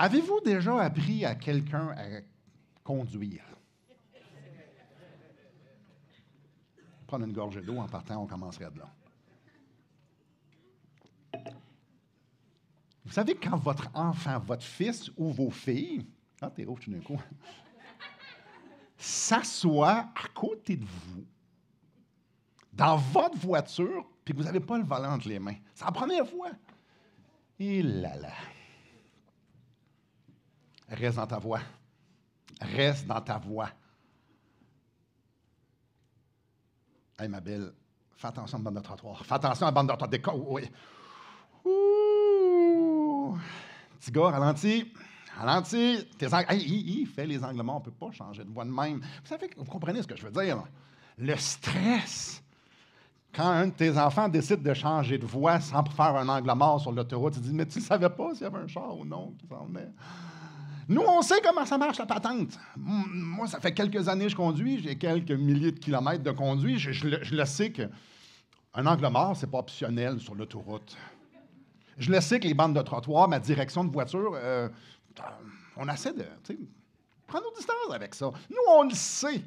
Avez-vous déjà appris à quelqu'un à conduire? Prendre une gorgée d'eau en partant, on commencerait de là. Vous savez, quand votre enfant, votre fils ou vos filles, t'es rouge tout d'un coup, s'assoit à côté de vous, dans votre voiture, puis que vous n'avez pas le volant entre les mains. C'est la première fois. Et là là. Reste dans ta voie. Reste dans ta voie. Hey, ma belle, fais attention à la bande de trottoir. Fais attention à la bande de trottoir. Oui. Ouh! Petit gars, ralentis. Ralentis. Il fait les angles morts. On ne peut pas changer de voie de même. Vous comprenez ce que je veux dire, là? Le stress. Quand un de tes enfants décide de changer de voie sans faire un angle mort sur l'autoroute, tu dis, mais tu ne savais pas s'il y avait un char ou non qui s'en venait. Nous, on sait comment ça marche, la patente. Moi, ça fait quelques années que je conduis, j'ai quelques milliers de kilomètres de conduite. Je le sais qu'un angle mort, ce n'est pas optionnel sur l'autoroute. Je le sais que les bandes de trottoir, ma direction de voiture, on essaie de prendre nos distances avec ça. Nous, on le sait.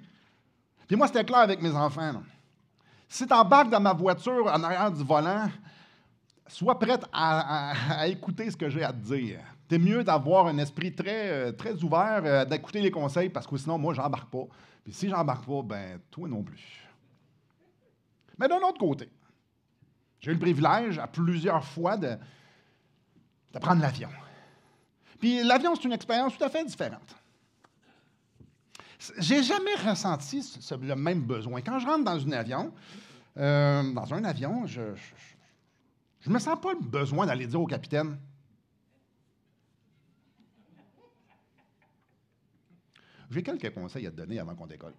Puis moi, c'était clair avec mes enfants, là. Si tu embarques dans ma voiture en arrière du volant, sois prête à écouter ce que j'ai à te dire. C'est mieux d'avoir un esprit très, très ouvert, d'écouter les conseils, parce que sinon, moi, j'embarque pas. Puis si j'embarque pas, ben toi non plus. Mais d'un autre côté, j'ai eu le privilège à plusieurs fois de prendre l'avion. Puis l'avion, c'est une expérience tout à fait différente. J'ai jamais ressenti le même besoin. Quand je rentre dans un avion, je me sens pas le besoin d'aller dire au capitaine, j'ai quelques conseils à te donner avant qu'on décolle.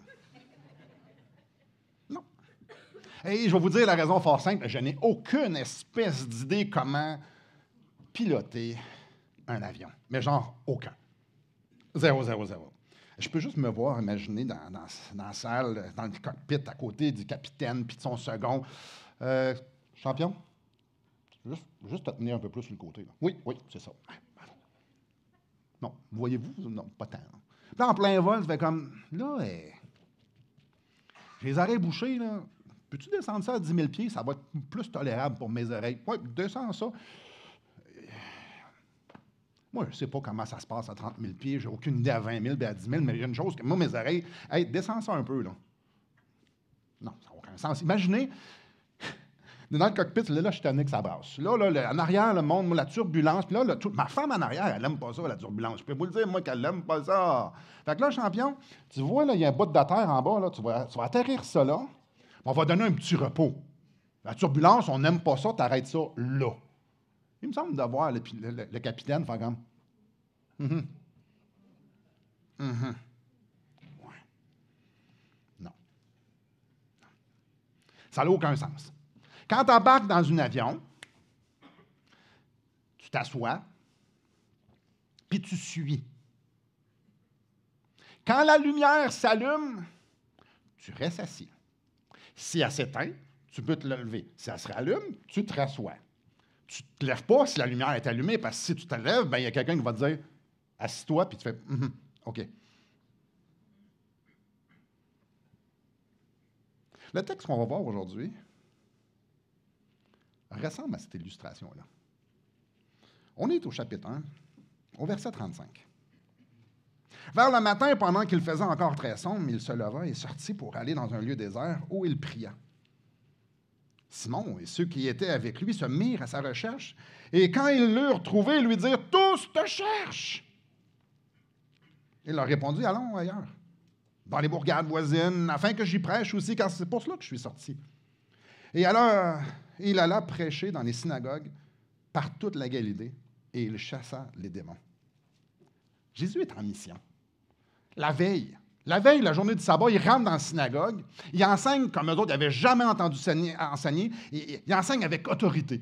Non. Et je vais vous dire la raison fort simple, je n'ai aucune espèce d'idée comment piloter un avion. Mais genre, aucun. 0, 0, 0. Je peux juste me voir imaginer dans la salle, dans le cockpit, à côté du capitaine puis de son second. Champion, juste te tenir un peu plus sur le côté. Là. Oui, c'est ça. Non, voyez-vous? Non, pas tant. Là, en plein vol, ça fait comme, là, j'ai les oreilles bouchées, là. Peux-tu descendre ça à 10 000 pieds? Ça va être plus tolérable pour mes oreilles. Oui, descends ça. Moi, je ne sais pas comment ça se passe à 30 000 pieds. J'ai aucune idée à 20 000 et à 10 000, mais il y a une chose que moi, mes oreilles, hey, descends ça un peu, là. Non, ça n'a aucun sens. Imaginez, dans le cockpit, là, je suis tanné que ça brasse. Là, en arrière, le monde, moi, la turbulence. Puis là, ma femme en arrière, elle n'aime pas ça, la turbulence. Je peux vous le dire, moi, qu'elle n'aime pas ça. Fait que là, champion, tu vois, là, il y a un bout de terre en bas, là, tu vas atterrir ça là. On va donner un petit repos. La turbulence, on n'aime pas ça, tu arrêtes ça là. Il me semble d'avoir le capitaine faire comme. Ouais. Non. Ça n'a aucun sens. Quand tu embarques dans un avion, tu t'assois, puis tu suis. Quand la lumière s'allume, tu restes assis. Si elle s'éteint, tu peux te lever. Si elle se rallume, tu te rassois. Tu ne te lèves pas si la lumière est allumée, parce que si tu te lèves, ben, il y a quelqu'un qui va te dire « Assis-toi », puis tu fais « OK ». Le texte qu'on va voir aujourd'hui ressemble à cette illustration-là. On est au chapitre 1, au verset 35. Vers le matin, pendant qu'il faisait encore très sombre, il se leva et sortit pour aller dans un lieu désert où il pria. Simon et ceux qui étaient avec lui se mirent à sa recherche, et quand ils l'eurent trouvé, lui dirent « Tous te cherchent !» Il leur répondit « Allons ailleurs, dans les bourgades voisines, afin que j'y prêche aussi, car c'est pour cela que je suis sorti. » Et alors, il alla prêcher dans les synagogues par toute la Galilée, et il chassa les démons. Jésus est en mission. La veille, la journée du sabbat, il rentre dans la synagogue, il enseigne comme eux autres, ils n'avaient jamais entendu enseigner, il enseigne avec autorité.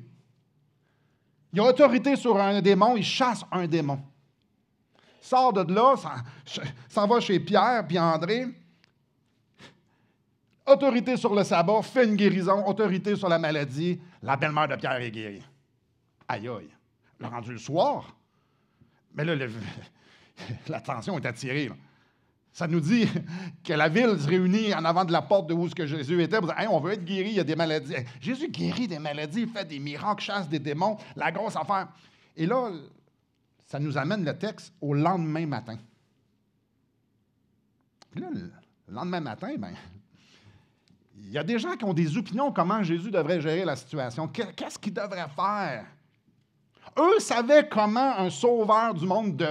Il a autorité sur un démon, il chasse un démon. Il sort de là, s'en va chez Pierre puis André. Autorité sur le sabbat, fait une guérison, autorité sur la maladie, la belle-mère de Pierre est guérie. Aïe aïe. Le rendu le soir, Mais là, l'attention est attirée. Là. Ça nous dit que la ville se réunit en avant de la porte de où Jésus était pour dire hey, on veut être guéri, il y a des maladies. Hey, Jésus guérit des maladies, il fait des miracles, chasse des démons, la grosse affaire. Et là, ça nous amène le texte au lendemain matin. Puis là, le lendemain matin, ben, il y a des gens qui ont des opinions comment Jésus devrait gérer la situation. Qu'est-ce qu'il devrait faire? Eux savaient comment un sauveur du monde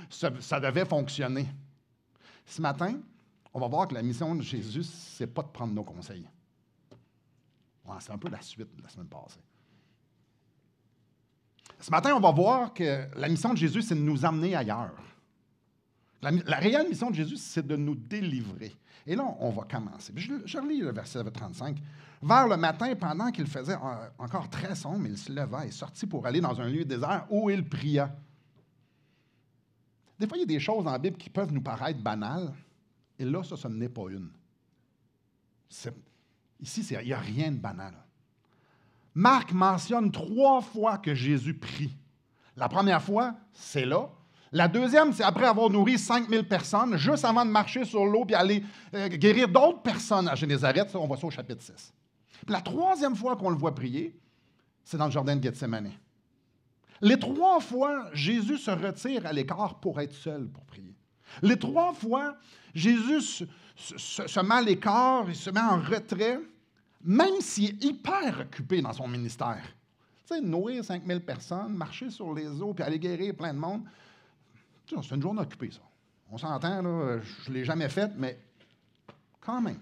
ça devait fonctionner. Ce matin, on va voir que la mission de Jésus, ce n'est pas de prendre nos conseils. Ouais, c'est un peu la suite de la semaine passée. Ce matin, on va voir que la mission de Jésus, c'est de nous emmener ailleurs. La réelle mission de Jésus, c'est de nous délivrer. Et là, on va commencer. Je relis le verset 35. Vers le matin, pendant qu'il faisait encore très sombre, il se leva et sortit pour aller dans un lieu désert où il pria. Des fois, il y a des choses dans la Bible qui peuvent nous paraître banales, et là, ça n'est pas une. Ici, il n'y a rien de banal. Marc mentionne 3 fois que Jésus prie. La première fois, c'est là. La deuxième, c'est après avoir nourri 5000 personnes, juste avant de marcher sur l'eau et aller guérir d'autres personnes à Génézareth. Ça, on voit ça au chapitre 6. Puis la troisième fois qu'on le voit prier, c'est dans le jardin de Gethsémani. Les 3 fois, Jésus se retire à l'écart pour être seul pour prier. Les 3 fois, Jésus se met à l'écart, il se met en retrait, même s'il est hyper occupé dans son ministère. Tu sais, nourrir 5000 personnes, marcher sur les eaux, puis aller guérir plein de monde, tu sais, c'est une journée occupée, ça. On s'entend, là, je ne l'ai jamais faite, mais quand même.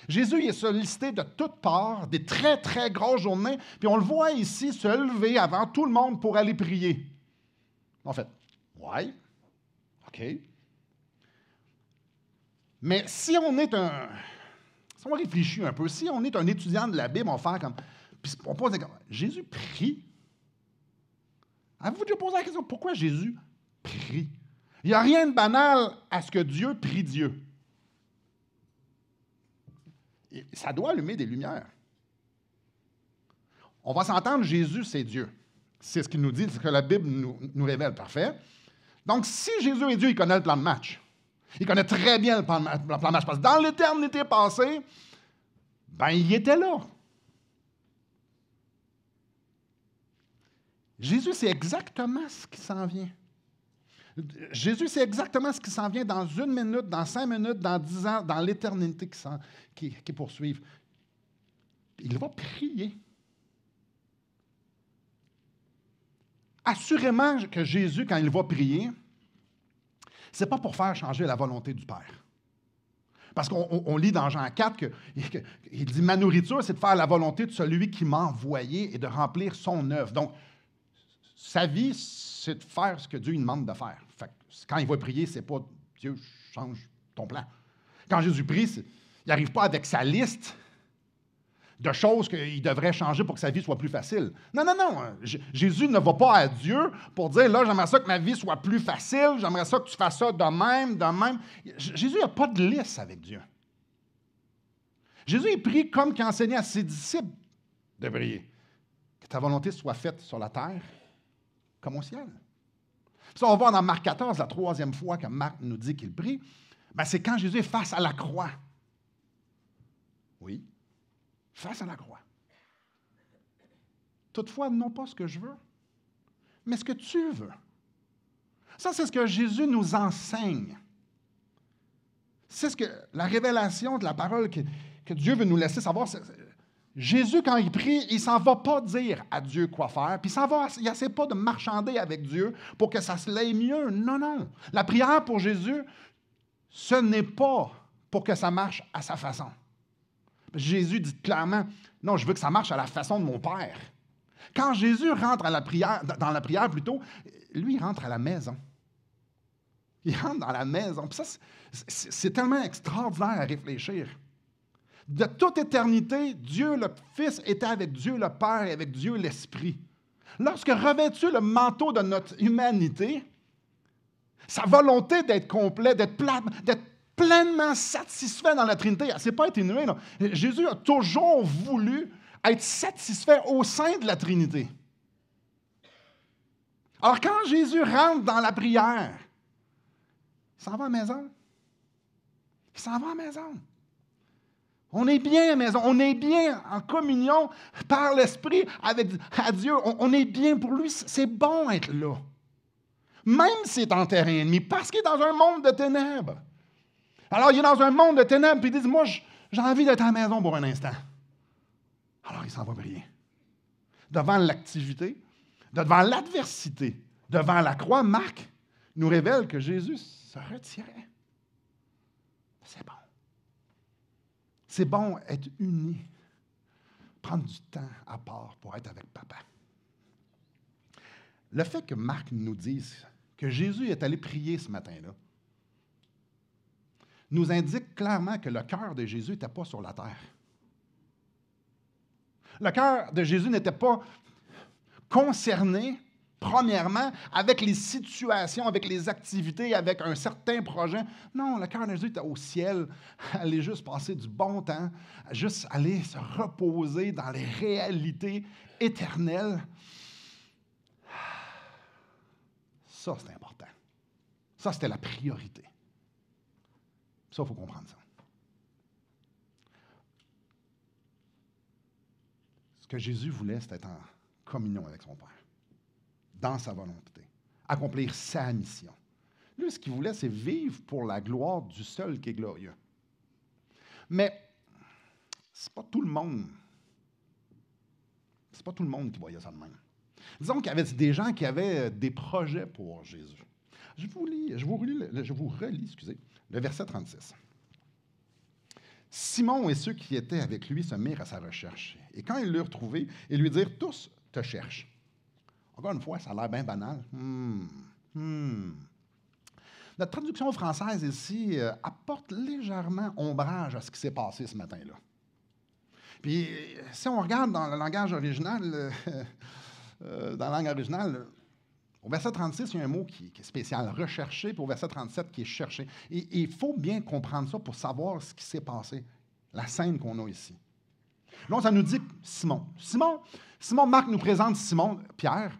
Jésus il est sollicité de toutes parts, des très, très grosses journées, puis on le voit ici se lever avant tout le monde pour aller prier. En fait, ouais, OK. Mais si on réfléchit un peu, si on est un étudiant de la Bible, on va faire comme, puis on pose la question, Jésus prie? Avez-vous déjà posé la question, pourquoi Jésus prie? Il n'y a rien de banal à ce que Dieu prie Dieu. Et ça doit allumer des lumières. On va s'entendre, Jésus, c'est Dieu. C'est ce qu'il nous dit, c'est ce que la Bible nous révèle. Parfait. Donc, si Jésus est Dieu, il connaît le plan de match. Il connaît très bien le plan de match. Parce que dans l'éternité passée, ben, il était là. Jésus, c'est exactement ce qui s'en vient. Jésus, c'est exactement ce qui s'en vient dans 1 minute, dans 5 minutes, dans 10 ans, dans l'éternité qui poursuivent. Il va prier. Assurément que Jésus, quand il va prier, ce n'est pas pour faire changer la volonté du Père. Parce qu'on lit dans Jean 4 qu'il dit « Ma nourriture, c'est de faire la volonté de celui qui m'a envoyé et de remplir son œuvre. » Donc, sa vie, c'est de faire ce que Dieu lui demande de faire. Fait que quand il va prier, c'est pas « Dieu, change ton plan ». Quand Jésus prie, il n'arrive pas avec sa liste de choses qu'il devrait changer pour que sa vie soit plus facile. Non. Jésus ne va pas à Dieu pour dire « Là, j'aimerais ça que ma vie soit plus facile, j'aimerais ça que tu fasses ça de même. » Jésus n'a pas de liste avec Dieu. Jésus, il prie comme qu'il enseignait à ses disciples de prier. Que ta volonté soit faite sur la terre comme au ciel. Ça, on va voir dans Marc 14, la 3e fois que Marc nous dit qu'il prie, ben, c'est quand Jésus est face à la croix. Oui, face à la croix. Toutefois, non pas ce que je veux, mais ce que tu veux. Ça, c'est ce que Jésus nous enseigne. C'est ce que la révélation de la parole que Dieu veut nous laisser savoir. Jésus, quand il prie, il ne s'en va pas dire à Dieu quoi faire, puis il n'essaie pas de marchander avec Dieu pour que ça se l'aille mieux. Non. La prière pour Jésus, ce n'est pas pour que ça marche à sa façon. Jésus dit clairement, non, je veux que ça marche à la façon de mon Père. Quand Jésus rentre dans la prière plutôt, lui, il rentre à la maison. Il rentre dans la maison. Puis ça, c'est tellement extraordinaire à réfléchir. De toute éternité, Dieu le Fils était avec Dieu le Père et avec Dieu l'Esprit. Lorsque revêtu le manteau de notre humanité, sa volonté d'être complet, d'être pleinement satisfait dans la Trinité, elle ne s'est pas atténuée. Non. Jésus a toujours voulu être satisfait au sein de la Trinité. Alors, quand Jésus rentre dans la prière, il s'en va à la maison. Il s'en va à la maison. On est bien à la maison. On est bien en communion par l'Esprit avec à Dieu. On est bien pour lui. C'est bon être là. Même s'il est en terrain ennemi, parce qu'il est dans un monde de ténèbres. Alors, il est dans un monde de ténèbres, puis il dit, moi, j'ai envie d'être à la maison pour un instant. Alors, il s'en va prier. Devant l'activité, devant l'adversité, devant la croix, Marc nous révèle que Jésus se retirait. C'est bon. C'est bon être uni, prendre du temps à part pour être avec papa. Le fait que Marc nous dise que Jésus est allé prier ce matin-là nous indique clairement que le cœur de Jésus n'était pas sur la terre. Le cœur de Jésus n'était pas concerné, premièrement, avec les situations, avec les activités, avec un certain projet. Non, le cœur de Jésus était au ciel, aller juste passer du bon temps, juste aller se reposer dans les réalités éternelles. Ça, c'est important. Ça, c'était la priorité. Ça, il faut comprendre ça. Ce que Jésus voulait, c'était être en communion avec son Père, dans sa volonté, accomplir sa mission. Lui, ce qu'il voulait, c'est vivre pour la gloire du seul qui est glorieux. Mais c'est pas tout le monde. C'est pas tout le monde qui voyait ça de même. Disons qu'il y avait des gens qui avaient des projets pour Jésus. Je vous relis, le verset 36. Simon et ceux qui étaient avec lui se mirent à sa recherche. Et quand ils l'eurent trouvé, ils lui dirent, tous te cherchent. Encore une fois, ça a l'air bien banal. Notre traduction française ici apporte légèrement ombrage à ce qui s'est passé ce matin-là. Puis, si on regarde dans le langage original, dans la langue originale, au verset 36, il y a un mot qui est spécial, rechercher, puis au verset 37, qui est chercher. Et il faut bien comprendre ça pour savoir ce qui s'est passé, la scène qu'on a ici. Là, ça nous dit Simon. Simon, Marc nous présente Simon, Pierre,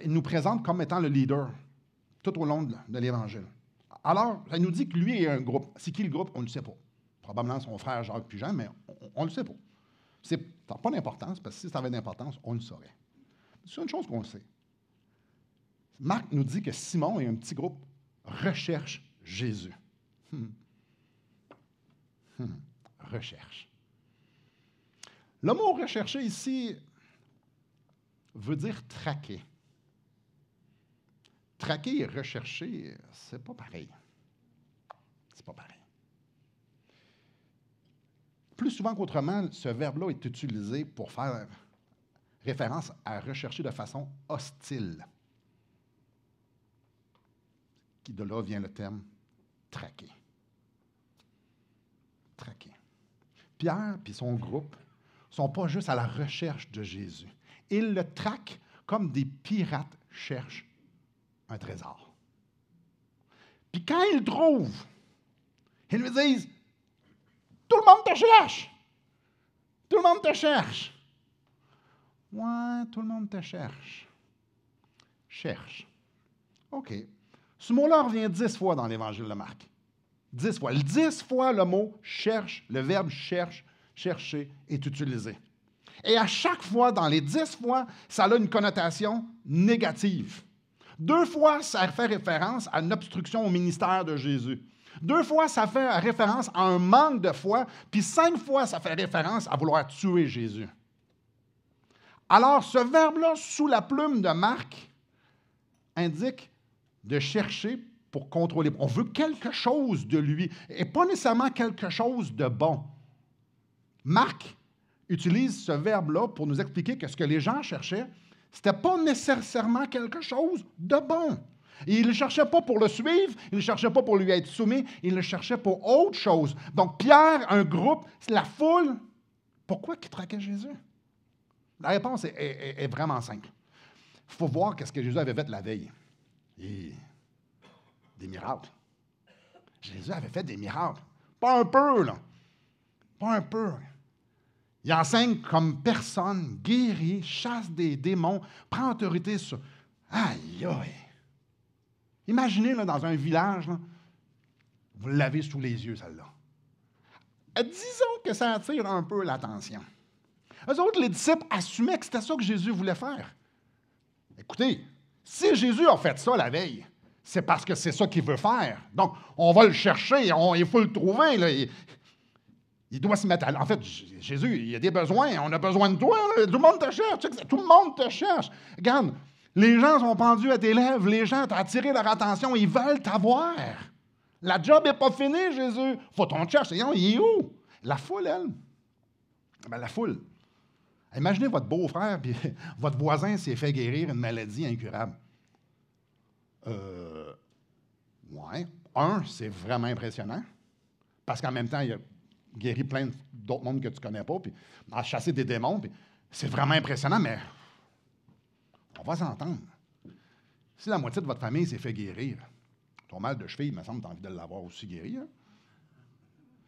il nous présente comme étant le leader tout au long de l'Évangile. Alors, ça nous dit que lui est un groupe. C'est qui le groupe? On ne le sait pas. Probablement son frère Jacques puis Jean, mais on ne le sait pas. Ça n'a pas d'importance, parce que si ça avait d'importance, on le saurait. C'est une chose qu'on sait. Marc nous dit que Simon et un petit groupe recherchent Jésus. Recherche. Le mot rechercher ici veut dire traquer. Traquer et rechercher, c'est pas pareil. C'est pas pareil. Plus souvent qu'autrement, ce verbe-là est utilisé pour faire référence à rechercher de façon hostile. De là vient le terme traquer. Traquer. Pierre et son groupe ne sont pas juste à la recherche de Jésus. Ils le traquent comme des pirates cherchent un trésor. Puis quand ils le trouvent, ils lui disent, « Tout le monde te cherche! Tout le monde te cherche! » Ouais, tout le monde te cherche. Cherche. OK. Ce mot-là revient 10 fois dans l'Évangile de Marc. 10 fois. 10 fois, le mot « cherche », le verbe « cherche », « chercher » est utilisé. Et à chaque fois, dans les 10 fois, ça a une connotation négative. 2 fois, ça fait référence à une obstruction au ministère de Jésus. 2 fois, ça fait référence à un manque de foi. Puis 5 fois, ça fait référence à vouloir tuer Jésus. Alors, ce verbe-là, sous la plume de Marc, indique de chercher pour contrôler. On veut quelque chose de lui, et pas nécessairement quelque chose de bon. Marc utilise ce verbe-là pour nous expliquer que ce que les gens cherchaient, ce n'était pas nécessairement quelque chose de bon. Et ils ne le cherchaient pas pour le suivre, ils ne le cherchaient pas pour lui être soumis, ils le cherchaient pour autre chose. Donc Pierre, un groupe, la foule, pourquoi qu'ils traquaient Jésus? La réponse est vraiment simple. Il faut voir ce que Jésus avait fait la veille. Et des miracles. Jésus avait fait des miracles. Pas un peu, là. Pas un peu. Il enseigne comme personne, guérit, chasse des démons, prend autorité sur Aïe, aïe. Imaginez, là, dans un village, là, vous l'avez sous les yeux, celle-là. Disons que ça attire un peu l'attention. Eux autres, les disciples, assumaient que c'était ça que Jésus voulait faire. Écoutez, si Jésus a fait ça la veille, c'est parce que c'est ça qu'il veut faire. Donc, on va le chercher, il faut le trouver. Là. Il doit se mettre à... En fait, Jésus, il a des besoins, on a besoin de toi. Là. Tout le monde te cherche. Tout le monde te cherche. Regarde, les gens sont pendus à tes lèvres, les gens t'ont attiré leur attention, ils veulent t'avoir. La job n'est pas finie, Jésus. Faut qu'on te cherche. Il est où? La foule, elle. Ben, la foule. Imaginez votre beau-frère puis votre voisin s'est fait guérir une maladie incurable. Ouais. C'est vraiment impressionnant. Parce qu'en même temps, il a guéri plein d'autres mondes que tu ne connais pas, puis a chassé des démons, puis c'est vraiment impressionnant, mais on va s'entendre. Si la moitié de votre famille s'est fait guérir, ton mal de cheville, il me semble, tu as envie de l'avoir aussi guéri. Hein?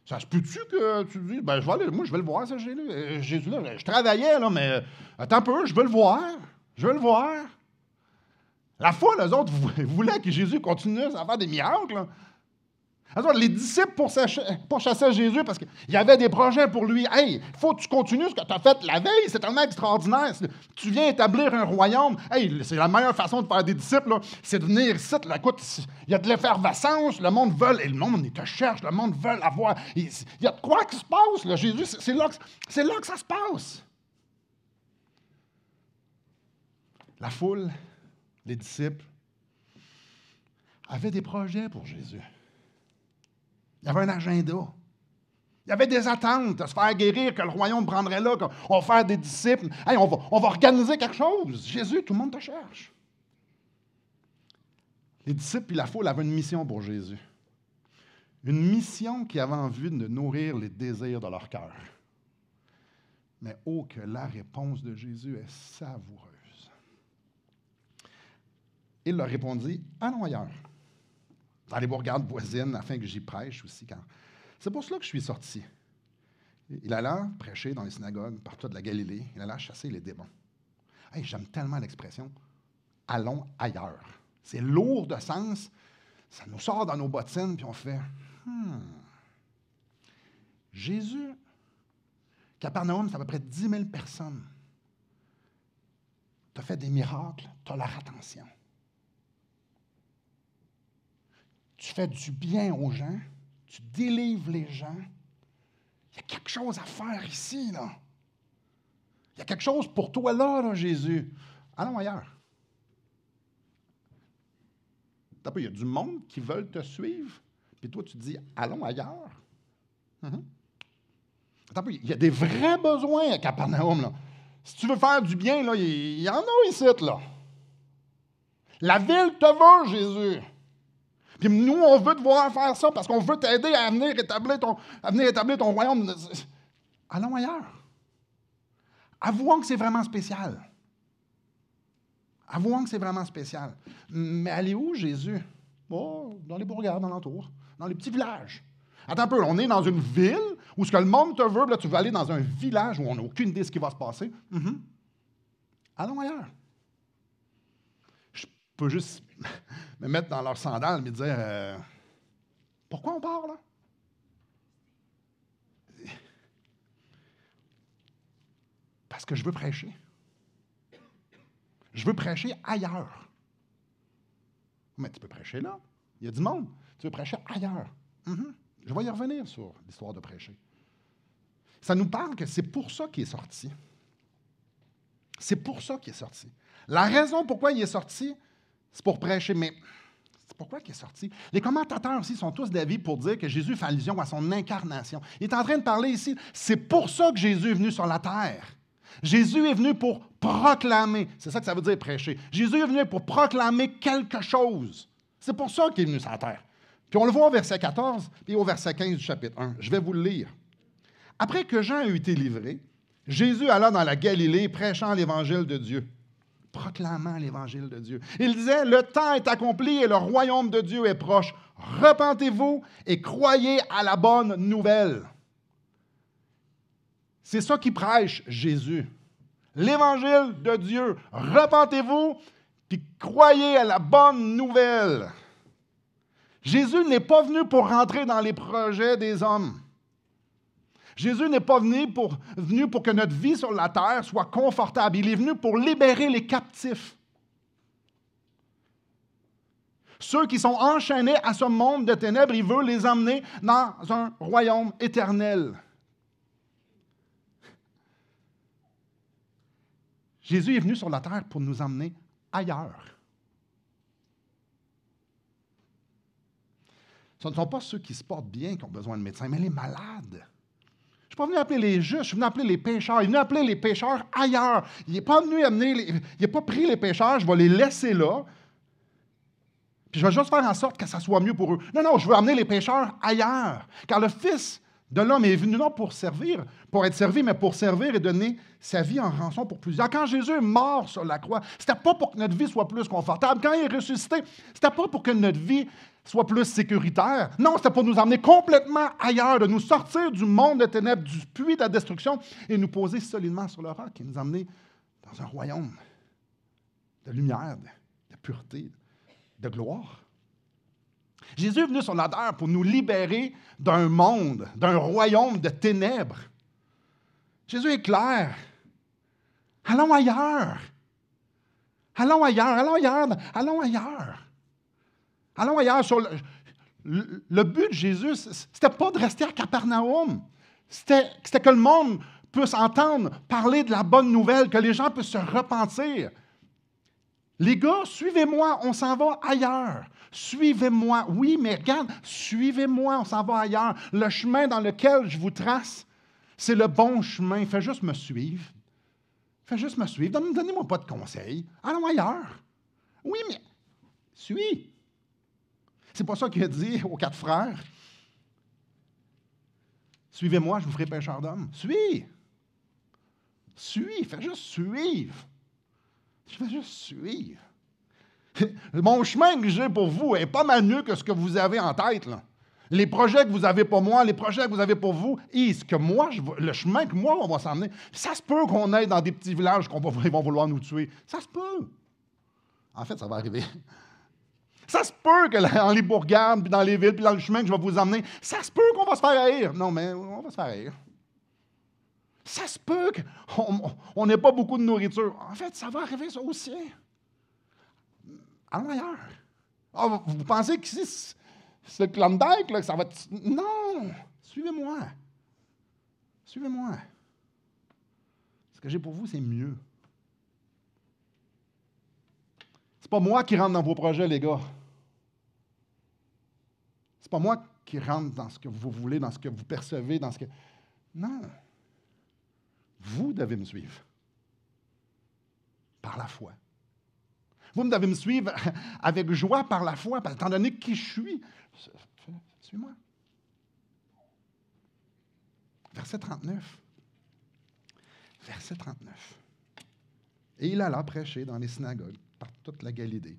Ça se peut-tu que tu dis, ben, je vais le voir, ça, Jésus-là. Je travaillais, là, mais attends un peu, je veux le voir. Je veux le voir. La foule, eux autres, voulaient que Jésus continue à faire des miracles. Là. Eux autres, les disciples pourchassaient Jésus parce qu'il y avait des projets pour lui. Hey, il faut que tu continues ce que tu as fait la veille. C'est tellement extraordinaire. Tu viens établir un royaume. Hey, c'est la meilleure façon de faire des disciples, là, c'est de venir ici. Là, écoute, il y a de l'effervescence. Le monde veut, et le monde, il te cherche. Le monde veut avoir. Il y a de quoi qui se passe, là, Jésus. C'est là que ça se passe. La foule, les disciples, avaient des projets pour Jésus. Il y avait un agenda. Il y avait des attentes de se faire guérir, que le royaume prendrait là, qu'on va faire des disciples. Hey, on va organiser quelque chose. Jésus, tout le monde te cherche. Les disciples et la foule avaient une mission pour Jésus. Une mission qui avait en vue de nourrir les désirs de leur cœur. Mais oh, que la réponse de Jésus est savoureuse. Il leur répondit, allons ailleurs, dans les bourgades voisines, afin que j'y prêche aussi. C'est pour cela que je suis sorti. Il alla prêcher dans les synagogues partout de la Galilée. Il alla chasser les démons. Hey, j'aime tellement l'expression « allons ailleurs ». C'est lourd de sens. Ça nous sort dans nos bottines, puis on fait Jésus, Capernaum, c'est à peu près 10 000 personnes. Tu as fait des miracles, tu as leur attention. Tu fais du bien aux gens, tu délivres les gens. Il y a quelque chose à faire ici, là. Il y a quelque chose pour toi là, Jésus. Allons ailleurs. Il y a du monde qui veulent te suivre, puis toi, tu dis, allons ailleurs. Il y a des vrais besoins à Capernaum, là. Si tu veux faire du bien, là, il y en a ici, là. La ville te veut, Jésus. Puis nous, on veut te voir faire ça parce qu'on veut t'aider à venir établir ton royaume. Allons ailleurs. Avouons que c'est vraiment spécial. Avouons que c'est vraiment spécial. Mais allez où, Jésus? Oh, dans les bourgades, dans l'entour, dans les petits villages. Attends un peu, on est dans une ville où ce que le monde te veut, là, tu veux aller dans un village où on n'a aucune idée de ce qui va se passer. Allons ailleurs. Je peux juste me mettre dans leurs sandales et me dire pourquoi on part là? Parce que je veux prêcher. Je veux prêcher ailleurs. Mais tu peux prêcher là. Il y a du monde. Tu veux prêcher ailleurs. Je vais y revenir sur l'histoire de prêcher. Ça nous parle que c'est pour ça qu'il est sorti. C'est pour ça qu'il est sorti. La raison pourquoi il est sorti, c'est pour prêcher. Mais c'est pourquoi il est sorti? Les commentateurs aussi sont tous d'avis pour dire que Jésus fait allusion à son incarnation. Il est en train de parler ici, c'est pour ça que Jésus est venu sur la terre. Jésus est venu pour proclamer. C'est ça que ça veut dire prêcher. Jésus est venu pour proclamer quelque chose. C'est pour ça qu'il est venu sur la terre. Puis on le voit au verset 14 et au verset 15 du chapitre 1. Je vais vous le lire. Après que Jean eut été livré, Jésus alla dans la Galilée prêchant l'évangile de Dieu, proclamant l'évangile de Dieu. Il disait, le temps est accompli et le royaume de Dieu est proche. Repentez-vous et croyez à la bonne nouvelle. C'est ça qui prêche Jésus. L'évangile de Dieu. Repentez-vous, puis croyez à la bonne nouvelle. Jésus n'est pas venu pour rentrer dans les projets des hommes. Jésus n'est pas venu pour que notre vie sur la terre soit confortable. Il est venu pour libérer les captifs. Ceux qui sont enchaînés à ce monde de ténèbres, il veut les emmener dans un royaume éternel. Jésus est venu sur la terre pour nous emmener ailleurs. Ce ne sont pas ceux qui se portent bien qui ont besoin de médecins, mais les malades. Je ne suis pas venu appeler les justes, je suis venu appeler les pécheurs. Il est venu appeler les pécheurs ailleurs. Il n'est pas venu il n'a pas pris les pécheurs, je vais les laisser là. Puis je vais juste faire en sorte que ça soit mieux pour eux. Non, je veux amener les pécheurs ailleurs. Car le Fils de l'homme est venu non pour servir, pour être servi, mais pour servir et donner sa vie en rançon pour plusieurs. Quand Jésus est mort sur la croix, c'était pas pour que notre vie soit plus confortable. Quand il est ressuscité, c'était pas pour que notre vie soit plus sécuritaire. Non, c'était pour nous emmener complètement ailleurs, de nous sortir du monde de ténèbres, du puits de la destruction et nous poser solidement sur le roc et nous emmener dans un royaume de lumière, de pureté, de gloire. Jésus est venu sur la terre pour nous libérer d'un monde, d'un royaume de ténèbres. Jésus est clair. Allons ailleurs. Allons ailleurs, allons ailleurs, allons ailleurs. Allons ailleurs. Le but de Jésus, ce n'était pas de rester à Capernaum. C'était que le monde puisse entendre parler de la bonne nouvelle, que les gens puissent se repentir. Les gars, suivez-moi, on s'en va ailleurs. Suivez-moi. Oui, mais regarde, suivez-moi, on s'en va ailleurs. Le chemin dans lequel je vous trace, c'est le bon chemin. Faites juste me suivre. Faites juste me suivre. Donnez-moi pas de conseils. Allons ailleurs. Oui, mais suis. C'est pas ça qu'il a dit aux 4 frères. Suivez-moi, je vous ferai pécheur d'hommes. Suis. Suis. Faites juste suivre. Je vais juste suivre. Mon chemin que j'ai pour vous est pas mal mieux que ce que vous avez en tête, là. Les projets que vous avez pour moi, les projets que vous avez pour vous, et le chemin que moi, on va s'emmener, ça se peut qu'on aille dans des petits villages ils vont vouloir nous tuer. Ça se peut. En fait, ça va arriver. Ça se peut que dans les bourgades, puis dans les villes, puis dans le chemin que je vais vous emmener, ça se peut qu'on va se faire haïr. Non, mais on va se faire haïr. Ça se peut qu'on n'ait pas beaucoup de nourriture. En fait, ça va arriver, ça aussi. Allons ailleurs. Ah, vous pensez qu'ici, c'est le Klondike, là, que ça va... Non! Suivez-moi. Suivez-moi. Ce que j'ai pour vous, c'est mieux. C'est pas moi qui rentre dans vos projets, les gars. C'est pas moi qui rentre dans ce que vous voulez, dans ce que vous percevez, dans ce que... Non. Vous devez me suivre. Par la foi. Vous devez me suivre avec joie par la foi, étant donné qui je suis. Suis-moi. Verset 39. Verset 39. Et il alla prêcher dans les synagogues par toute la Galilée.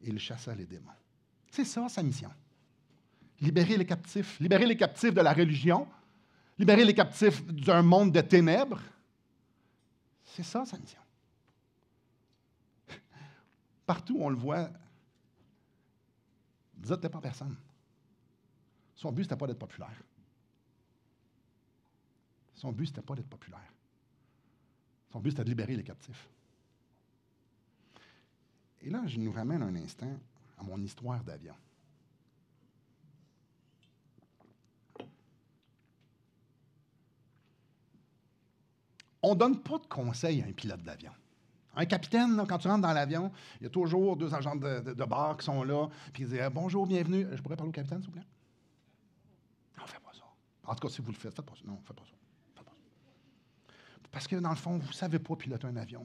Et il chassa les démons. C'est ça, sa mission. Libérer les captifs de la religion, libérer les captifs d'un monde de ténèbres. C'est ça, sa mission. Partout, on le voit. Dites pas personne. Son but, ce n'était pas d'être populaire. Son but, ce n'était pas d'être populaire. Son but, c'était de libérer les captifs. Et là, je nous ramène un instant à mon histoire d'avion. On ne donne pas de conseils à un pilote d'avion. Un capitaine, là, quand tu rentres dans l'avion, il y a toujours 2 agents de bord qui sont là, puis ils disent « Bonjour, bienvenue. Je pourrais parler au capitaine, s'il vous plaît? » Non, faites pas ça. En tout cas, si vous le faites, faites pas ça. Non, faites pas ça. Faites pas ça. Parce que, dans le fond, vous ne savez pas piloter un avion.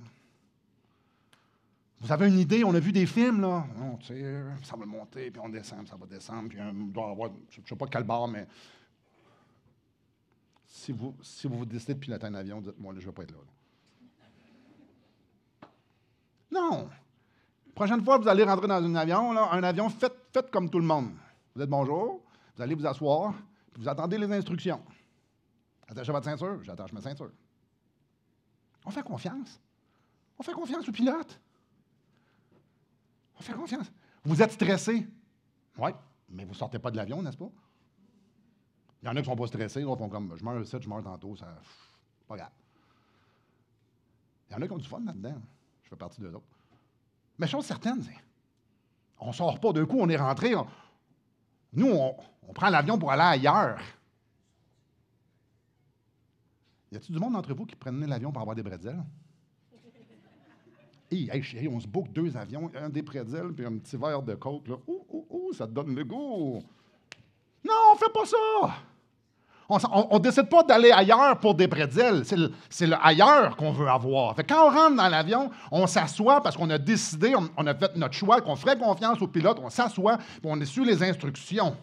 Vous avez une idée, on a vu des films, là. Non, tu sais, ça va monter, puis on descend, ça va descendre, puis on doit avoir, je ne sais pas de quel bord, mais si vous décidez de piloter un avion, dites-moi, là, je ne vais pas être là. Non. La prochaine fois que vous allez rentrer dans un avion, faites comme tout le monde. Vous dites bonjour, vous allez vous asseoir, puis vous attendez les instructions. Attachez votre ceinture, j'attache ma ceinture. On fait confiance. On fait confiance au pilote. Fais confiance. Vous êtes stressé. Oui, mais vous ne sortez pas de l'avion, n'est-ce pas? Il y en a qui ne sont pas stressés, d'autres font comme, je meurs ici, je meurs tantôt, ça, pas grave. Il y en a qui ont du fun là-dedans. Je fais partie d'eux autres. Mais chose certaine, c'est, on ne sort pas d'un coup, on est rentré. Nous, on prend l'avion pour aller ailleurs. Y a-t-il du monde d'entre vous qui prenait l'avion pour avoir des bretzels? Hey, chérie, on se book 2 avions, un des bretzels puis un petit verre de coke. Là. Ça te donne le goût. Non, on ne fait pas ça. On ne décide pas d'aller ailleurs pour des bretzels. C'est le ailleurs qu'on veut avoir. Fait que quand on rentre dans l'avion, on s'assoit parce qu'on a décidé, on a fait notre choix, qu'on ferait confiance au pilote, on s'assoit, puis on est sur les instructions.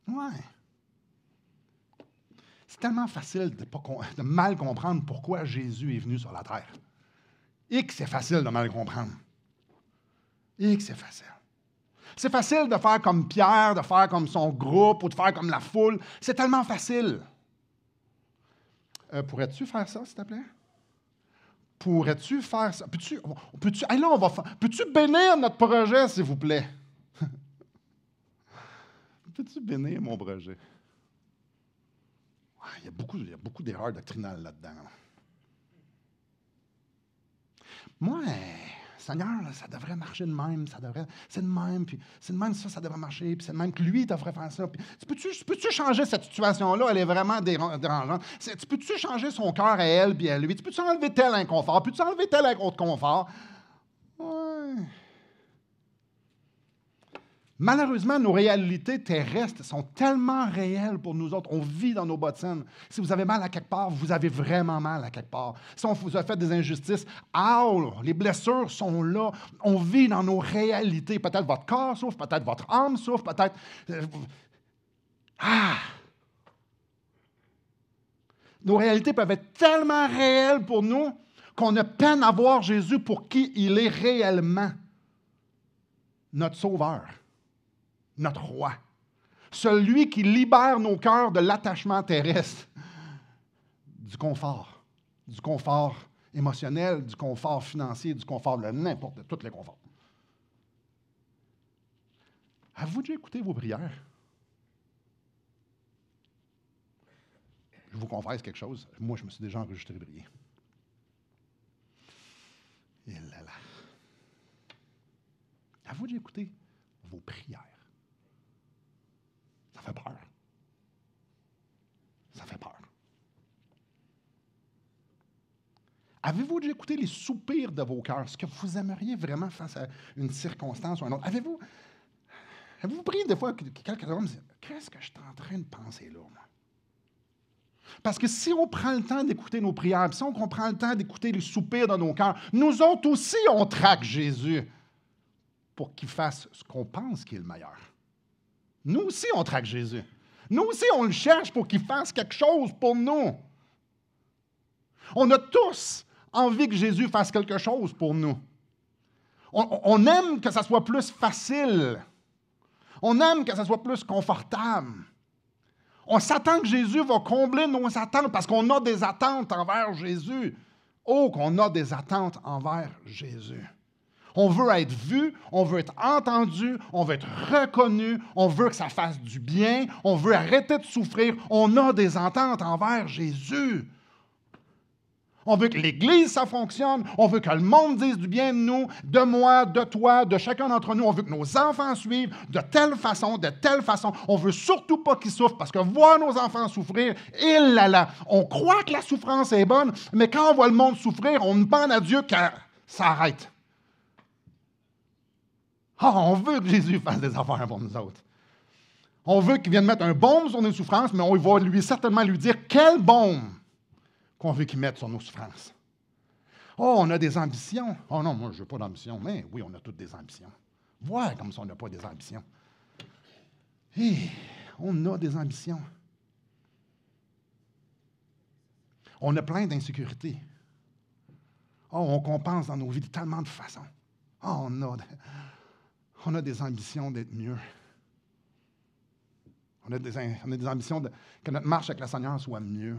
Ouais. C'est tellement facile de mal comprendre pourquoi Jésus est venu sur la terre. Et que c'est facile de mal comprendre. Et que c'est facile. C'est facile de faire comme Pierre, de faire comme son groupe ou de faire comme la foule. C'est tellement facile. Pourrais-tu faire ça, s'il te plaît? Pourrais-tu faire ça? Peux-tu bénir notre projet, s'il vous plaît? Peux-tu bénir mon projet? Il y a beaucoup d'erreurs doctrinales là-dedans. Moi, Seigneur, là, ça devrait marcher de même, c'est de même, puis c'est de même ça devrait marcher, puis c'est de même que lui devrait faire ça. Puis, peux-tu changer cette situation-là? Elle est vraiment dérangeante. Tu peux-tu changer son cœur à elle puis à lui? Tu peux-tu enlever tel inconfort? Peux-tu enlever tel autre confort? Ouais. Malheureusement, nos réalités terrestres sont tellement réelles pour nous autres. On vit dans nos bottines. Si vous avez mal à quelque part, vous avez vraiment mal à quelque part. Si on vous a fait des injustices, les blessures sont là. On vit dans nos réalités. Peut-être votre corps souffre, peut-être votre âme souffre, peut-être... Nos réalités peuvent être tellement réelles pour nous qu'on a peine à voir Jésus pour qui il est réellement. Notre Sauveur. Notre roi, celui qui libère nos cœurs de l'attachement terrestre, du confort émotionnel, du confort financier, du confort de tous les conforts. Avez-vous déjà écouté vos prières? Je vous confesse quelque chose. Moi, je me suis déjà enregistré prier. Et là là. Avez-vous déjà écouté vos prières? Ça fait peur. Ça fait peur. Avez-vous déjà écouté les soupirs de vos cœurs, ce que vous aimeriez vraiment face à une circonstance ou une autre? Avez-vous prié des fois que quelqu'un me dit « Qu'est-ce que je suis en train de penser là, moi? » Parce que si on prend le temps d'écouter nos prières, si on prend le temps d'écouter les soupirs de nos cœurs, nous autres aussi, on traque Jésus pour qu'il fasse ce qu'on pense qui est le meilleur. Nous aussi, on traque Jésus. Nous aussi, on le cherche pour qu'il fasse quelque chose pour nous. On a tous envie que Jésus fasse quelque chose pour nous. On aime que ça soit plus facile. On aime que ça soit plus confortable. On s'attend que Jésus va combler nos attentes parce qu'on a des attentes envers Jésus. Oh, qu'on a des attentes envers Jésus. On veut être vu, on veut être entendu, on veut être reconnu, on veut que ça fasse du bien, on veut arrêter de souffrir. On a des attentes envers Jésus. On veut que l'Église, ça fonctionne. On veut que le monde dise du bien de nous, de moi, de toi, de chacun d'entre nous. On veut que nos enfants suivent de telle façon, de telle façon. On ne veut surtout pas qu'ils souffrent parce que voir nos enfants souffrir, on croit que la souffrance est bonne, mais quand on voit le monde souffrir, on demande à Dieu que ça arrête. On veut que Jésus fasse des affaires pour nous autres. On veut qu'il vienne mettre un baume sur nos souffrances, mais on va certainement lui dire quel baume qu'on veut qu'il mette sur nos souffrances. On a des ambitions. Oh non, moi, je n'ai pas d'ambition. Mais oui, on a toutes des ambitions. Voir comme si on n'a pas des ambitions. On a des ambitions. On a plein d'insécurités. On compense dans nos vies de tellement de façons. On a des ambitions d'être mieux. On a des ambitions que notre marche avec le Seigneur soit mieux,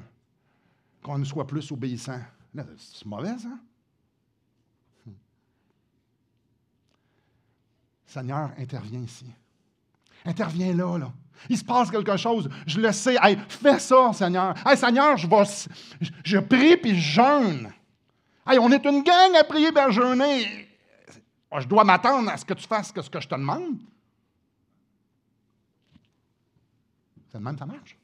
qu'on soit plus obéissant. Là, c'est mauvais, ça? Seigneur, interviens ici. Interviens là, là. Il se passe quelque chose. Je le sais. Hey, fais ça, Seigneur. Hey, Seigneur, je prie puis je jeûne. Hey, on est une gang à prier et à jeûner. Je dois m'attendre à ce que tu fasses ce que je te demande. C'est de même, ça marche.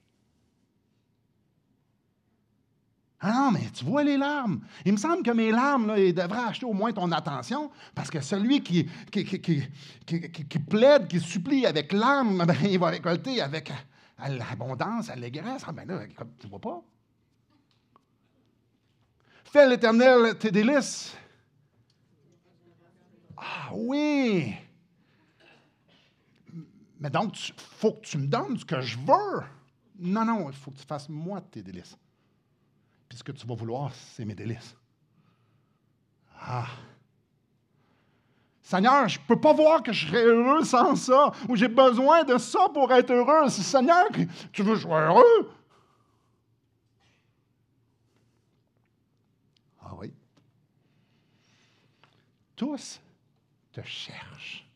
Ah non, mais tu vois les larmes. Il me semble que mes larmes, là, ils devraient acheter au moins ton attention, parce que celui qui plaide, qui supplie avec larmes, ben, il va récolter avec l'abondance, l'allégresse. Ah ben là, tu vois pas. Fais l'Éternel tes délices. Ah oui! Mais donc, il faut que tu me donnes ce que je veux. Non, il faut que tu fasses moi tes délices. Puis ce que tu vas vouloir, c'est mes délices. Ah! Seigneur, je ne peux pas voir que je serais heureux sans ça, ou j'ai besoin de ça pour être heureux. Seigneur, tu veux que je sois heureux? Ah oui. Tous te cherchent.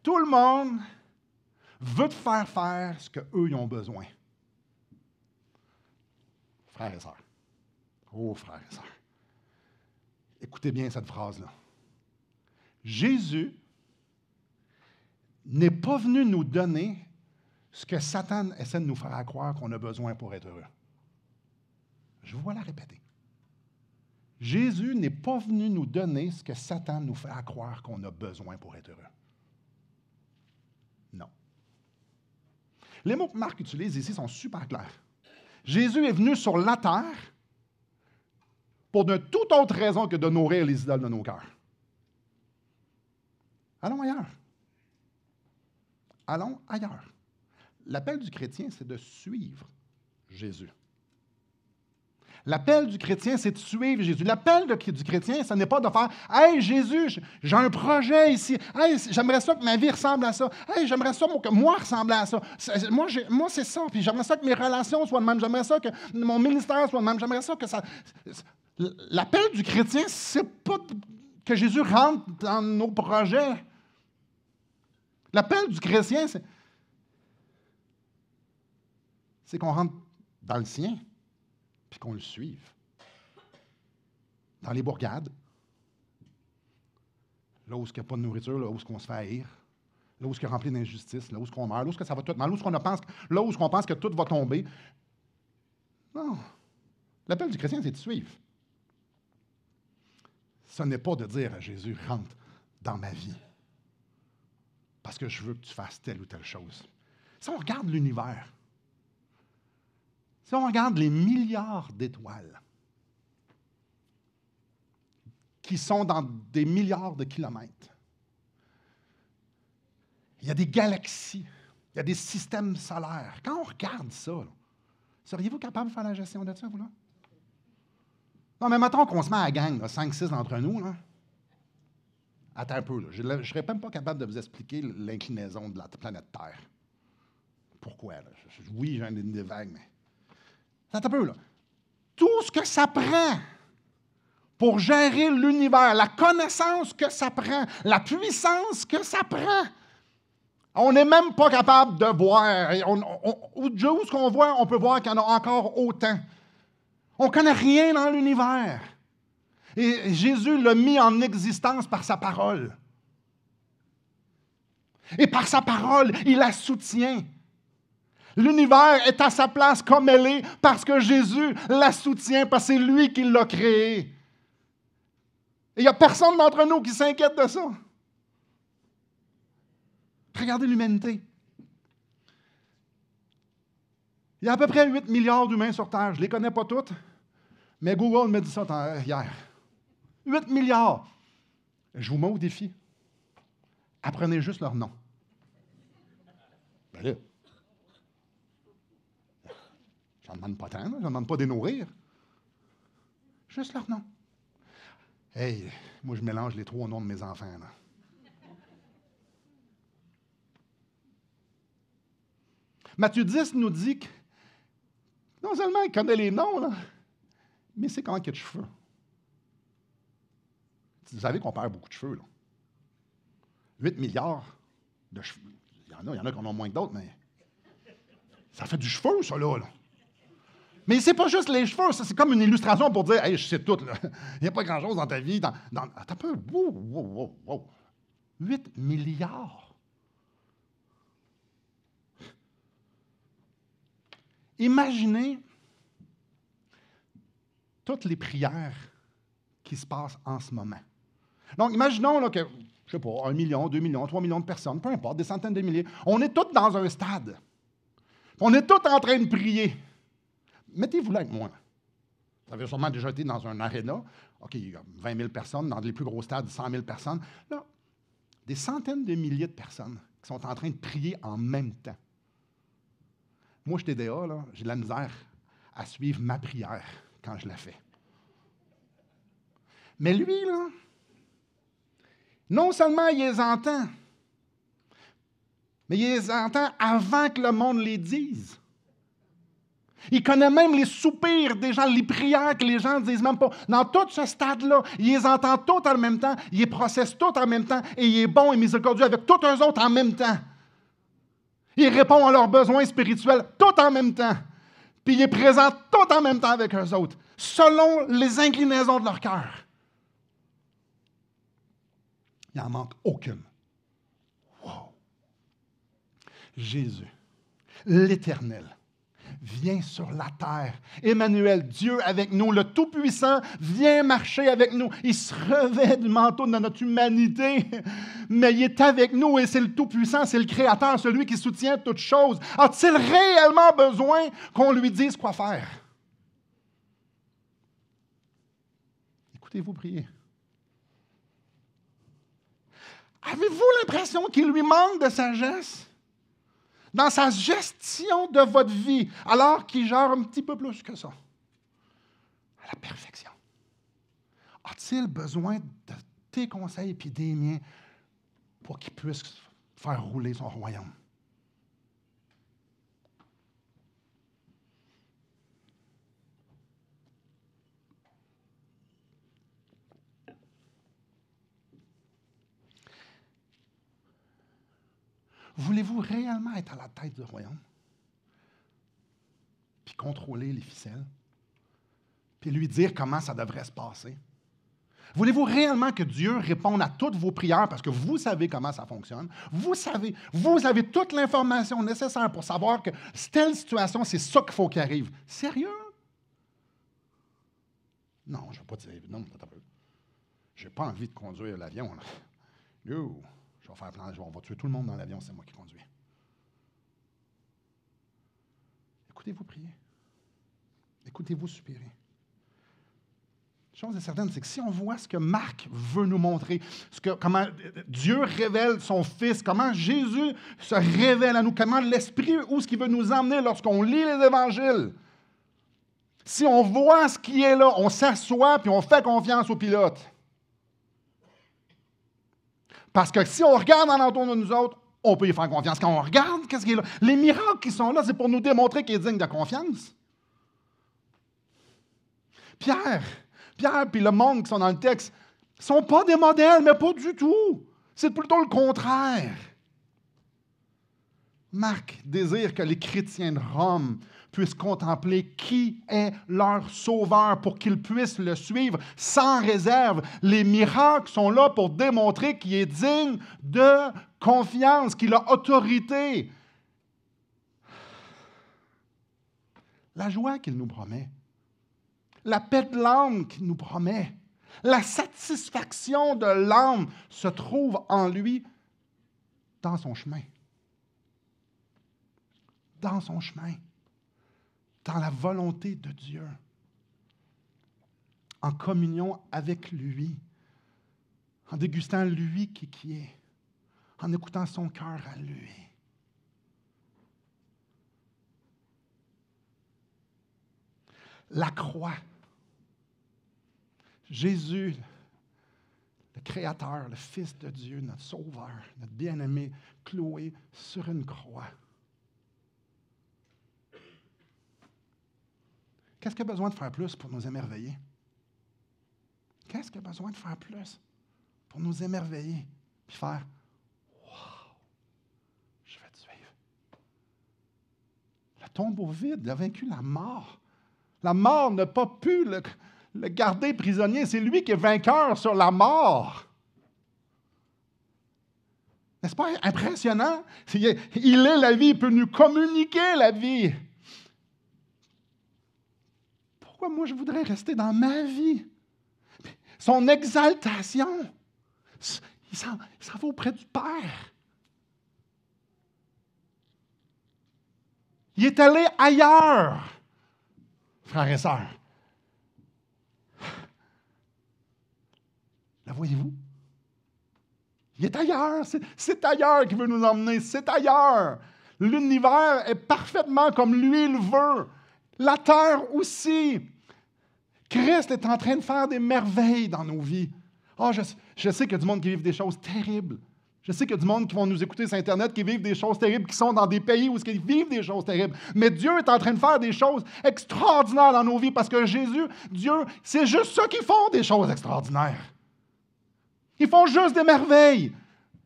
Tout le monde veut te faire faire ce qu'eux ont besoin. Frères et sœurs. Oh, frères et sœurs. Écoutez bien cette phrase-là. Jésus n'est pas venu nous donner ce que Satan essaie de nous faire croire qu'on a besoin pour être heureux. Je vais la répéter. Jésus n'est pas venu nous donner ce que Satan nous fait croire qu'on a besoin pour être heureux. Non. Les mots que Marc utilise ici sont super clairs. Jésus est venu sur la terre pour de toute autre raison que de nourrir les idoles de nos cœurs. Allons ailleurs. Allons ailleurs. L'appel du chrétien, c'est de suivre Jésus. L'appel du chrétien, c'est de suivre Jésus. L'appel du chrétien, ce n'est pas de faire « Hey, Jésus, j'ai un projet ici. Hey, j'aimerais ça que ma vie ressemble à ça. Hey, j'aimerais ça que moi ressemble à ça. Moi, c'est ça. Puis j'aimerais ça que mes relations soient de même. J'aimerais ça que mon ministère soit de même. J'aimerais ça que ça... » L'appel du chrétien, c'est pas que Jésus rentre dans nos projets. L'appel du chrétien, c'est qu'on rentre dans le sien puis qu'on le suive. Dans les bourgades, là où il n'y a pas de nourriture, là où on se fait haïr, là où il y a rempli d'injustice, là où on meurt, là où ça va tout mal, là où on pense que tout va tomber. Non. L'appel du chrétien, c'est de suivre. Ce n'est pas de dire à Jésus, rentre dans ma vie, parce que je veux que tu fasses telle ou telle chose. Si on regarde l'univers, si on regarde les milliards d'étoiles qui sont dans des milliards de kilomètres, il y a des galaxies, il y a des systèmes solaires. Quand on regarde ça, là, seriez-vous capable de faire la gestion de ça, vous, là? Non, mais mettons qu'on se met à la gang, 5-6 d'entre nous, là. Attends un peu, là. Je ne serais même pas capable de vous expliquer l'inclinaison de la planète Terre. Pourquoi, là? Oui, j'ai des vagues, mais... Attends un peu, là. Tout ce que ça prend pour gérer l'univers, la connaissance que ça prend, la puissance que ça prend, on n'est même pas capable de voir. Où ce qu'on voit, on peut voir qu'il y en a encore autant. On ne connaît rien dans l'univers. Et Jésus l'a mis en existence par sa parole. Et par sa parole, il la soutient. L'univers est à sa place comme elle est parce que Jésus la soutient, parce que c'est lui qui l'a créé. Et il n'y a personne d'entre nous qui s'inquiète de ça. Regardez l'humanité. Il y a à peu près 8 milliards d'humains sur Terre. Je ne les connais pas toutes, mais Google m'a dit ça hier. 8 milliards. Je vous mets au défi. Apprenez juste leur nom. Ben là, je n'en demande pas tant, je n'en demande pas de les nourrir. Juste leur nom. Hey, moi je mélange les 3 noms de mes enfants, là. Matthieu 10 nous dit que non seulement il connaît les noms, là, mais c'est comment il y a de cheveux. Vous savez qu'on perd beaucoup de cheveux, là. 8 milliards, de cheveux. Il y en a qui en ont moins que d'autres, mais ça fait du cheveu, ça, là. Mais c'est pas juste les cheveux, ça, c'est comme une illustration pour dire « Hey, je sais tout, là. Il n'y a pas grand-chose dans ta vie. » Attends un peu. Wow. 8 milliards. Imaginez toutes les prières qui se passent en ce moment. Donc, imaginons là, que, je sais pas, 1 million, 2 millions, 3 millions de personnes, peu importe, des centaines de milliers. On est tous dans un stade. On est tous en train de prier. Mettez-vous là avec moi. Vous avez sûrement déjà été dans un aréna. OK, il y a 20 000 personnes, dans les plus gros stades, 100 000 personnes. Là, des centaines de milliers de personnes qui sont en train de prier en même temps. Moi, je suis TDA, là, j'ai de la misère à suivre ma prière quand je la fais. Mais lui, là, non seulement il les entend, mais il les entend avant que le monde les dise. Il connaît même les soupirs des gens, les prières que les gens ne disent même pas. Dans tout ce stade-là, il les entend toutes en même temps, il les processe toutes en même temps, et il est bon et miséricordieux avec tous eux autres en même temps. Il répond à leurs besoins spirituels tout en même temps. Puis il est présent tout en même temps avec eux autres, selon les inclinaisons de leur cœur. Il n'en manque aucune. Wow! Jésus, l'Éternel, vient sur la terre. Emmanuel, Dieu avec nous, le Tout-Puissant, vient marcher avec nous. Il se revêt du manteau de notre humanité, mais il est avec nous et c'est le Tout-Puissant, c'est le Créateur, celui qui soutient toutes choses. A-t-il réellement besoin qu'on lui dise quoi faire? Écoutez-vous prier. Avez-vous l'impression qu'il lui manque de sagesse dans sa gestion de votre vie, alors qu'il gère un petit peu plus que ça? À la perfection. A-t-il besoin de tes conseils et des miens pour qu'il puisse faire rouler son royaume? Voulez-vous réellement être à la tête du royaume? Puis contrôler les ficelles? Puis lui dire comment ça devrait se passer? Voulez-vous réellement que Dieu réponde à toutes vos prières parce que vous savez comment ça fonctionne? Vous avez toute l'information nécessaire pour savoir que telle situation, c'est ça qu'il faut qu'il arrive. Sérieux? Non, je ne veux pas dire. Non, attends un peu. Je n'ai pas envie de conduire l'avion. Yo, je vais faire plan, on va tuer tout le monde dans l'avion, c'est moi qui conduis. Écoutez-vous prier. Écoutez-vous soupirer. Chose est certaine, c'est que si on voit ce que Marc veut nous montrer, comment Dieu révèle son Fils, comment Jésus se révèle à nous, comment l'Esprit, où ce qu'il veut nous emmener lorsqu'on lit les Évangiles. Si on voit ce qui est là, on s'assoit puis on fait confiance au pilote. Parce que si on regarde en entour de nous autres, on peut y faire confiance. Quand on regarde, qu'est-ce qui est là? Les miracles qui sont là, c'est pour nous démontrer qu'il est digne de confiance. Pierre puis le monde qui sont dans le texte ne sont pas des modèles, mais pas du tout. C'est plutôt le contraire. Marc désire que les chrétiens de Rome puissent contempler qui est leur sauveur pour qu'ils puissent le suivre sans réserve. Les miracles sont là pour démontrer qu'il est digne de confiance, qu'il a autorité. La joie qu'il nous promet. La paix de l'âme qu'il nous promet, la satisfaction de l'âme se trouve en lui dans son chemin. Dans son chemin. Dans la volonté de Dieu. En communion avec lui. En dégustant lui qui est. En écoutant son cœur à lui. La croix. Jésus, le Créateur, le Fils de Dieu, notre Sauveur, notre bien-aimé, cloué sur une croix. Qu'est-ce qu'il a besoin de faire plus pour nous émerveiller? Qu'est-ce qu'il a besoin de faire plus pour nous émerveiller et faire « Wow! » tombeau vide, il a vaincu la mort. La mort n'a pas pu le garder prisonnier. C'est lui qui est vainqueur sur la mort. N'est-ce pas impressionnant? Il est la vie, il peut nous communiquer la vie. Pourquoi moi je voudrais rester dans ma vie? Son exaltation, il s'en va auprès du Père. Il est allé ailleurs, frères et sœurs. La voyez-vous? Il est ailleurs. C'est ailleurs qu'il veut nous emmener. C'est ailleurs. L'univers est parfaitement comme lui il veut. La terre aussi. Christ est en train de faire des merveilles dans nos vies. Oh, je sais qu'il y a du monde qui vit des choses terribles. Je sais qu'il y a du monde qui vont nous écouter sur Internet qui vivent des choses terribles, qui sont dans des pays où ils vivent des choses terribles. Mais Dieu est en train de faire des choses extraordinaires dans nos vies parce que Jésus, Dieu, c'est juste ceux qui font des choses extraordinaires. Ils font juste des merveilles.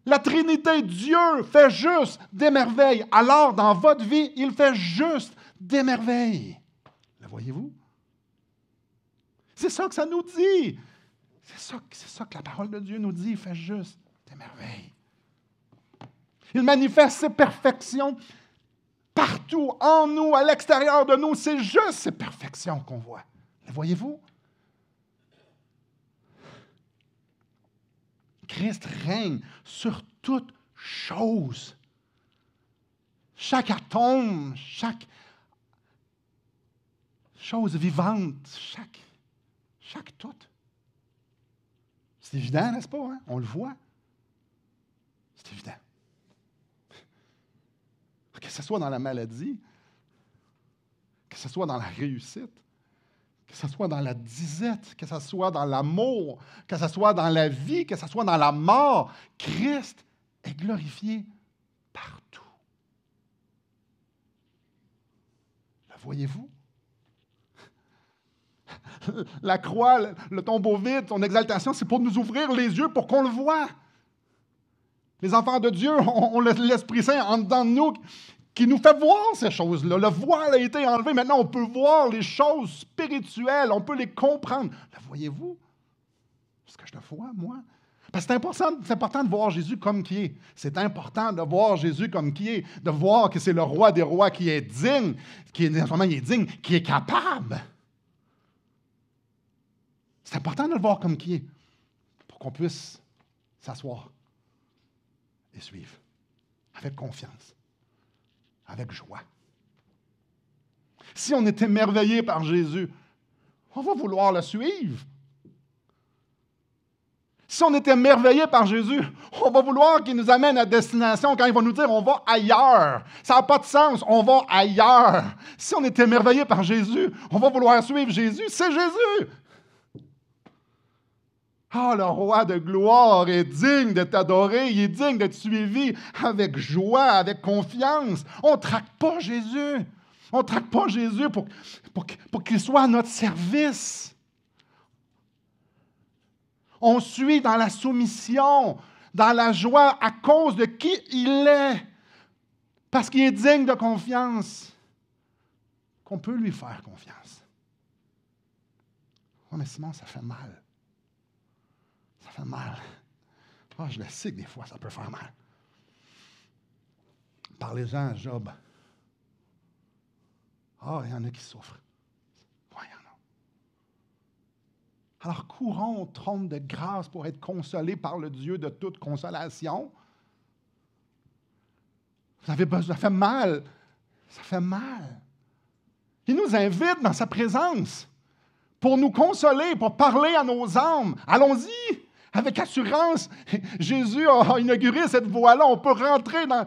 La Trinité, Dieu fait juste des merveilles. Alors, dans votre vie, il fait juste des merveilles. Le voyez-vous? C'est ça que ça nous dit. C'est ça que la parole de Dieu nous dit. Il fait juste des merveilles. Il manifeste ses perfections partout, en nous, à l'extérieur de nous. C'est juste ces perfections qu'on voit. Le voyez-vous? Christ règne sur toute chose. Chaque atome, chaque chose vivante, chaque tout. C'est évident, n'est-ce pas? Hein? On le voit. C'est évident. Que ce soit dans la maladie, que ce soit dans la réussite, que ce soit dans la disette, que ce soit dans l'amour, que ce soit dans la vie, que ce soit dans la mort, Christ est glorifié partout. Le voyez-vous? La croix, le tombeau vide, son exaltation, c'est pour nous ouvrir les yeux pour qu'on le voie. Les enfants de Dieu ont l'Esprit Saint en dedans de nous qui nous fait voir ces choses-là. Le voile a été enlevé. Maintenant, on peut voir les choses spirituelles. On peut les comprendre. Le voyez-vous? Ce que je le vois, moi. Parce que c'est important de voir Jésus comme qui est. C'est important de voir Jésus comme qui est. De voir que c'est le roi des rois qui est digne, qui est capable. C'est important de le voir comme qui est. Pour qu'on puisse s'asseoir et suivre. Avec confiance. Avec joie. Si on est émerveillé par Jésus, on va vouloir le suivre. Si on est émerveillé par Jésus, on va vouloir qu'il nous amène à destination quand il va nous dire on va ailleurs. Ça n'a pas de sens, on va ailleurs. Si on est émerveillé par Jésus, on va vouloir suivre Jésus. C'est Jésus. Ah, le roi de gloire est digne d'être adoré, il est digne d'être suivi avec joie, avec confiance. On ne traque pas Jésus. On ne traque pas Jésus pour qu'il soit à notre service. On suit dans la soumission, dans la joie à cause de qui il est, parce qu'il est digne de confiance, qu'on peut lui faire confiance. Oh, mais Simon, ça fait mal. Ça fait mal. Oh, je le sais que des fois, ça peut faire mal. Parlez-en à Job. Ah, il y en a qui souffrent. Oui, il y en a. Alors, courons au trône de grâce pour être consolés par le Dieu de toute consolation. Vous avez besoin, ça fait mal. Ça fait mal. Il nous invite dans sa présence pour nous consoler, pour parler à nos âmes. Allons-y, avec assurance. Jésus a inauguré cette voie-là. On peut rentrer dans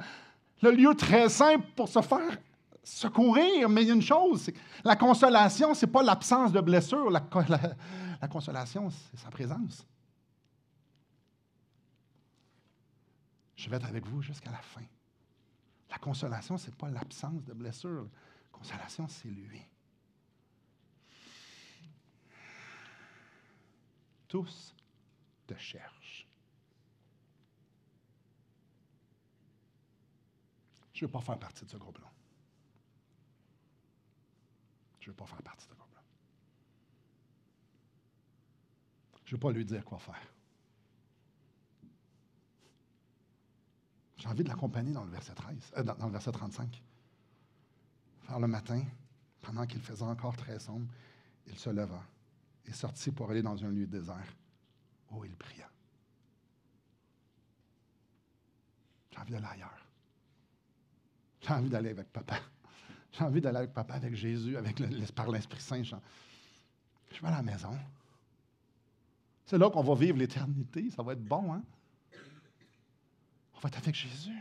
le lieu très simple pour se faire secourir. Mais il y a une chose, c'est que la consolation, ce n'est pas l'absence de blessure. La consolation, c'est sa présence. Je vais être avec vous jusqu'à la fin. La consolation, ce n'est pas l'absence de blessure. La consolation, c'est lui. Tous te cherchent. Je ne veux pas faire partie de ce groupe-là. Je ne veux pas faire partie de ce groupe-là. Je ne veux pas lui dire quoi faire. J'ai envie de l'accompagner dans le verset 13, dans le verset 35. Vers le matin, pendant qu'il faisait encore très sombre, il se leva et sortit pour aller dans un lieu désert où il pria. J'ai envie d'aller ailleurs. J'ai envie d'aller avec papa. J'ai envie d'aller avec papa, avec Jésus, par l'Esprit Saint. Je vais à la maison. C'est là qu'on va vivre l'éternité. Ça va être bon, hein? On va être avec Jésus.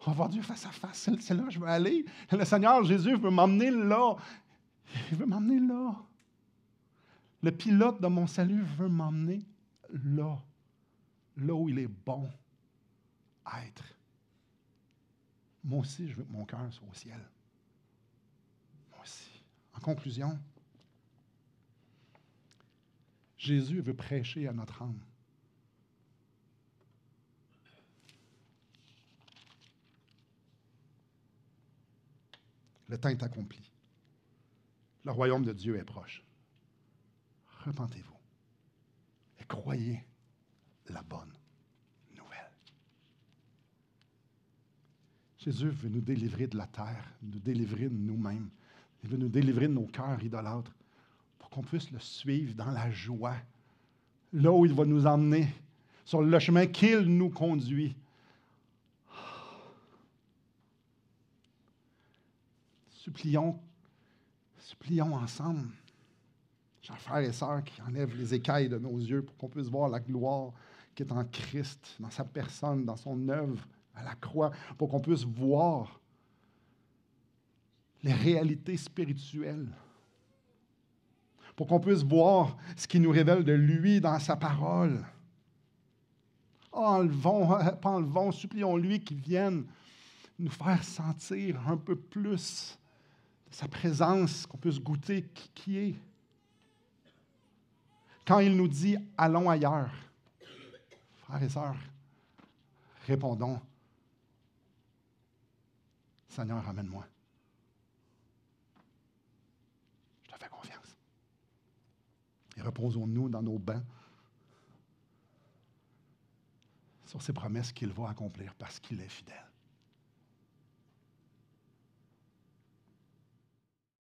On va voir Dieu face à face. C'est là que je veux aller. Le Seigneur Jésus veut m'emmener là. Il veut m'emmener là. Le pilote de mon salut veut m'emmener là. Là où il est bon à être. Moi aussi, je veux que mon cœur soit au ciel. Moi aussi. En conclusion, Jésus veut prêcher à notre âme. Le temps est accompli. Le royaume de Dieu est proche. Repentez-vous et croyez la bonne nouvelle. Jésus veut nous délivrer de la terre, nous délivrer de nous-mêmes. Il veut nous délivrer de nos cœurs idolâtres pour qu'on puisse le suivre dans la joie, là où il va nous emmener, sur le chemin qu'il nous conduit. Supplions ensemble, chers frères et sœurs, qui enlèvent les écailles de nos yeux pour qu'on puisse voir la gloire qui est en Christ, dans sa personne, dans son œuvre à la croix, pour qu'on puisse voir les réalités spirituelles, pour qu'on puisse voir ce qui nous révèle de lui dans sa parole. Enlevons, supplions-lui qu'il vienne nous faire sentir un peu plus sa présence, qu'on puisse goûter qui est. Quand il nous dit « allons ailleurs », frères et sœurs, répondons « Seigneur, ramène-moi. Je te fais confiance. » Et reposons-nous dans nos bancs sur ces promesses qu'il va accomplir parce qu'il est fidèle.